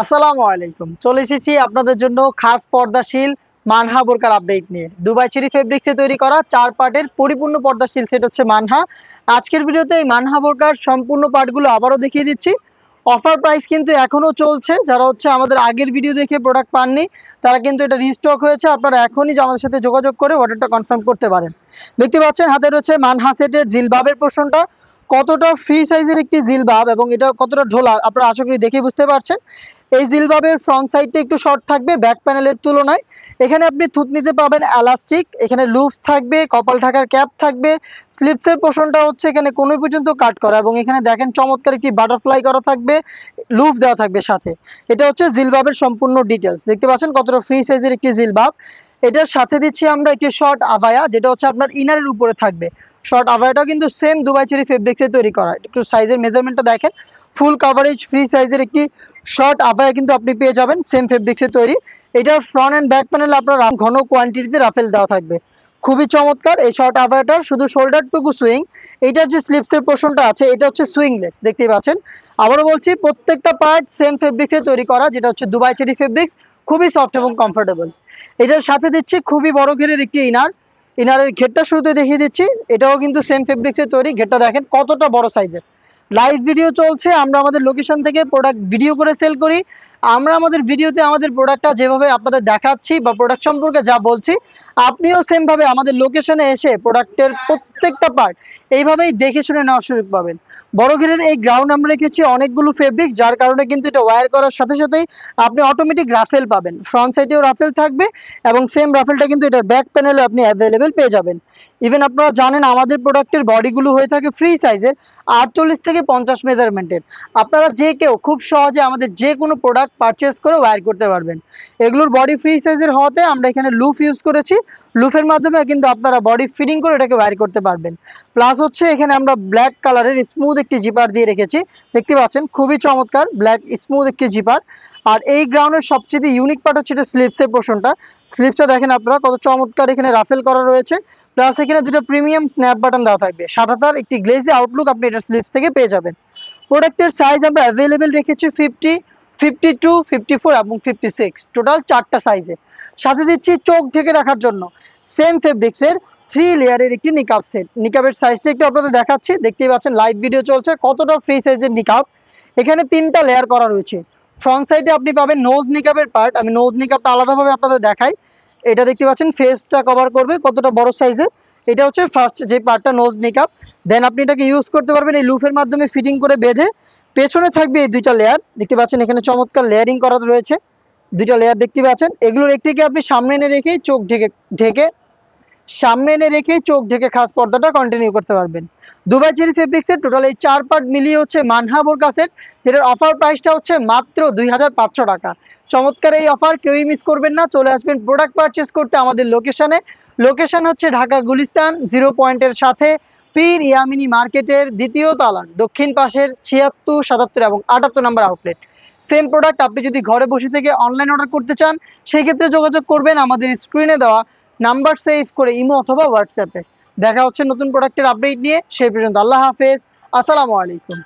আসসালামু আলাইকুম। চলে এসেছি আপনাদের জন্য খাস পর্দাশীল মানহা বোরকার আপডেট নিয়ে। দুবাই চেরি ফেব্রিক্সে তৈরি করা 4 পার্টের পরিপূর্ণ পর্দাশীল সেট হচ্ছে মানহা। আজকের ভিডিওতে এই মানহা বোরকার সম্পূর্ণ পার্টগুলো আবারও দেখিয়ে দিচ্ছি। অফার প্রাইস কিন্তু এখনো চলছে। যারা হচ্ছে আমাদের আগের ভিডিও দেখে প্রোডাক্ট পাননি তারা কিন্তু এটা রিস্টক হয়েছে। আপনারা এখনই আমাদের সাথে যোগাযোগ করে অর্ডারটা কনফার্ম করতে পারেন। দেখতে পাচ্ছেন হাতে রয়েছে মানহা সেটের জিলবাবের পোর্শনটা। কতটা ফ্রি সাইজের একটি জিলবাব এবং এটা কতটা ঢোলা আপনারা আশা করি দেখেই বুঝতে পারছেন। এই জিলবাবের ফ্রন্ট সাইডটা একটু শর্ট থাকবে ব্যাক প্যানেলের তুলনায়। এখানে আপনি থুতনিতে পাবেন এলাস্টিক, এখানে লুপস থাকবে, কপাল ঢাকার ক্যাপ থাকবে। স্লিপসের পোর্শনটা হচ্ছে এখানে কোণে পর্যন্ত কাট করা এবং এখানে দেখেন চমৎকার একটি বাটারফ্লাই করা থাকবে, লুপ দেওয়া থাকবে সাথে। এটা হচ্ছে জিলবাবের সম্পূর্ণ ডিটেলস। দেখতে পাচ্ছেন কতটা ফ্রি সাইজের একটি জিলবাব। এটার সাথে দিচ্ছি আমরা একটি শর্ট আবায়া, যেটা হচ্ছে আপনার ইনারের উপরে থাকবে। শর্ট আবায়াটাও কিন্তু সেম দুবাই চেরি ফেব্রিক্সে তৈরি করা। একটু সাইজের মেজারমেন্টটা দেখেন, ফুল কাভারেজ ফ্রি সাইজের একটি শর্ট আবায়া কিন্তু আপনি পেয়ে যাবেন সেম ফেব্রিক্সে তৈরি। এটার ফ্রন্ট অ্যান্ড ব্যাক প্যানেল আপনার ঘন কোয়ান্টিটিতে রাফেল দেওয়া থাকবে। খুবই চমৎকার এই শর্ট আবায়াটার। শুধু শোল্ডারটুকু সুইং, এইটার যে স্লিপসের পোর্শনটা আছে এটা হচ্ছে সুইংলেস। দেখতেই পাচ্ছেন। আবারও বলছি, প্রত্যেকটা পার্ট সেম ফেব্রিক্সে তৈরি করা, যেটা হচ্ছে দুবাই চেরি ফেব্রিক্স। খুবই সফট এবং কমফোর্টেবল। এটার সাথে দিচ্ছি খুবই বড় ঘেরের একটি ইনারের ঘেরটা শুরুতে দেখিয়ে দিচ্ছি। এটাও কিন্তু সেম ফেব্রিক্সে তৈরি। ঘেরটা দেখেন কতটা বড় সাইজের। লাইভ ভিডিও চলছে, আমরা আমাদের লোকেশন থেকে প্রোডাক্ট ভিডিও করে সেল করি। আমরা আমাদের ভিডিওতে আমাদের প্রোডাক্টটা যেভাবে আপনাদের দেখাচ্ছি বা প্রোডাক্ট সম্পর্কে যা বলছি, আপনিও সেম ভাবে আমাদের লোকেশনে এসে প্রোডাক্টের প্রত্যেকটা পার্ট এইভাবেই দেখে শুনে নেওয়ার সুযোগ পাবেন। বড় ঘেরের এই গ্রাউন্ড আমরা রেখেছি অনেকগুলো ফেব্রিক, যার কারণে কিন্তু এটা ওয়্যার করার সাথে সাথেই আপনি অটোমেটিক রাফেল পাবেন। ফ্রন্ট সাইডেও রাফেল থাকবে এবং সেম রাফেলটা কিন্তু এটার ব্যাক প্যানেলে আপনি অ্যাভেলেবেল পেয়ে যাবেন। ইভেন আপনারা জানেন আমাদের প্রোডাক্টের বডিগুলো হয়ে থাকে ফ্রি সাইজের, 48 থেকে 50 মেজারমেন্টের। আপনারা যে কেউ খুব সহজে আমাদের যে কোনো প্রোডাক্ট পারচেস করে ওয়্যার করতে পারবেন। এগুলোর বডি ফ্রি সাইজের হওয়াতে আমরা এখানে লুপ ইউজ করেছি। লুফের মাধ্যমে কিন্তু আপনারা বডি ফিটিং করে এটাকে ওয়্যার করতে পারবেন। প্লাস হচ্ছে এখানে আমরা ব্ল্যাক কালারের স্মুথ একটি জিপার দিয়ে রেখেছি। দেখতে পাচ্ছেন খুবই চমৎকার ব্ল্যাক স্মুথ একটি জিপার। আর এই গ্রাউন্ডের সবচেয়ে ইউনিক পার্ট হচ্ছে এটা স্লিপসের পোর্শনটা। স্লিপসটা দেখেন আপনারা কত চমৎকার, এখানে রাফেল করা রয়েছে। প্লাস এখানে দুটো প্রিমিয়াম স্ন্যাপ বাটন দেওয়া থাকবে। সাদাতার একটি গ্লেজি আউটলুক আপনি এটা স্লিপস থেকে পেয়ে যাবেন। প্রোডাক্টের সাইজ আমরা অ্যাভেলেবেল রেখেছি 50, 52, 54 এবং 56, টোটাল 4টা সাইজে। সাথে দিচ্ছি চোখ ঢেকে রাখার জন্য সেম ফেব্রিক্সের 3 লেয়ারের একটি নিকাব সেট। নিকাবের সাইজটা একটু আপনাদের দেখাচ্ছি। দেখতেই পাচ্ছেন লাইভ ভিডিও চলছে কতটা ফ্রি সাইজের নিকাব। এখানে 3টা লেয়ার করা রয়েছে। ফ্রন্ট সাইডে আপনি পাবেন নোজ নিকাবের পার্ট। আমি নোজ নিকাবটা আলাদাভাবে আপনাদের দেখাই। এটা দেখতে পাচ্ছেন ফেসটা কভার করবে কতটা বড় সাইজের। এটা হচ্ছে ফার্স্ট যে পার্টটা নোজ নিকাব। দেন আপনি এটাকে ইউজ করতে পারবেন এই লুফের মাধ্যমে ফিটিং করে বেঁধে। পেছনে থাকবে এই 2টা লেয়ার। দেখতে পাচ্ছেন এখানে চমৎকার লেয়ারিং করা রয়েছে। 2টা লেয়ার দেখতে পাচ্ছেন। এগুলোর একটিকে আপনি সামনে এনে রেখেই চোখ ঢেকে খাস পর্দাটা কন্টিনিউ করতে পারবেন। দুবাই চেরি ফেব্রিক্সের টোটাল এই 4 পার্ট মিলিয়ে হচ্ছে মানহা বোরকা সেট, যেটার অফার প্রাইসটা হচ্ছে মাত্র 2500 টাকা। চমৎকার এই অফার কেউই মিস করবেন না। চলে আসবেন প্রোডাক্ট পারচেস করতে আমাদের লোকেশনে। লোকেশন হচ্ছে ঢাকা গুলিস্তান 0 পয়েন্টের সাথে পীর ইয়ামিনী মার্কেটের 2য় তলার দক্ষিণ পাশের 76, 77 এবং 78 নম্বর আউটলেট। সেম প্রোডাক্ট আপনি যদি ঘরে বসে থেকে অনলাইন অর্ডার করতে চান, সেই ক্ষেত্রে যোগাযোগ করবেন আমাদের স্ক্রিনে দেওয়া নাম্বার সেভ করে ইমো অথবা হোয়াটসঅ্যাপে। দেখা হচ্ছে নতুন প্রোডাক্টের আপডেট নিয়ে। সেই পর্যন্ত আল্লাহ হাফেজ, আসসালামু আলাইকুম।